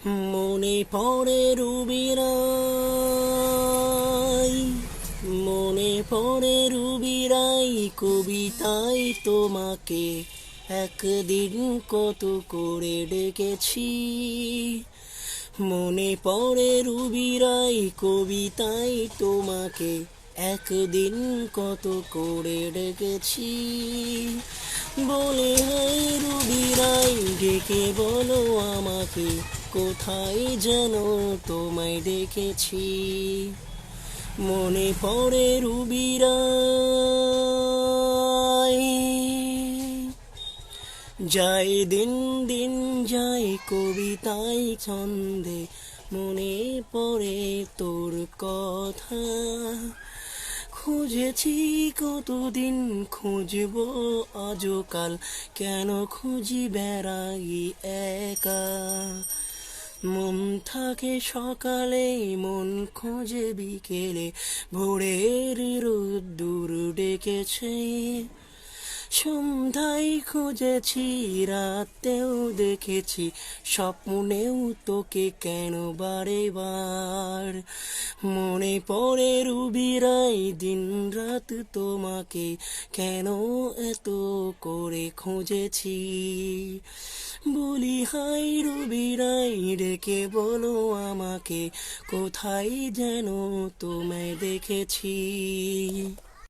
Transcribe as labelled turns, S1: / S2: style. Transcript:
S1: মনে পড়ে রুবিরাই, মনে পড়ে রুবিরাই, কবিতায় তোমাকে একদিন কত করে ডেকেছি। মনে পড়ে রুবিরাই, কবিতায় তোমাকে একদিন কত করে ডেকেছি। বলে হাই রুবিরাই, ডেকে বলো আমাকে, কোথায় যেন তোমায় দেখেছি। মনে পড়ে রুবিরাই, যায় দিন দিন যায় কবিতায় ছন্দে, মনে পড়ে তোর কথা। খুঁজেছি কতদিন, খুঁজবো আজকাল, কেন খুঁজি বেড়াই একা। মন থাকে সকালে, মন খোঁজে বিকেলে, ভোরের রোদ্দুর ডেকেছে। সন্ধ্যায় খুঁজেছি, রাতেও দেখেছি, স্বপ্নেও তোকে কেন বারে বার। মনে পড়ে রুবিরাই, দিন রাত তোমাকে কেন এত করে খুঁজেছি। বলি হাই রুবিরাই, ডেকে বলো আমাকে, কোথায় যেন তোমায় দেখেছি।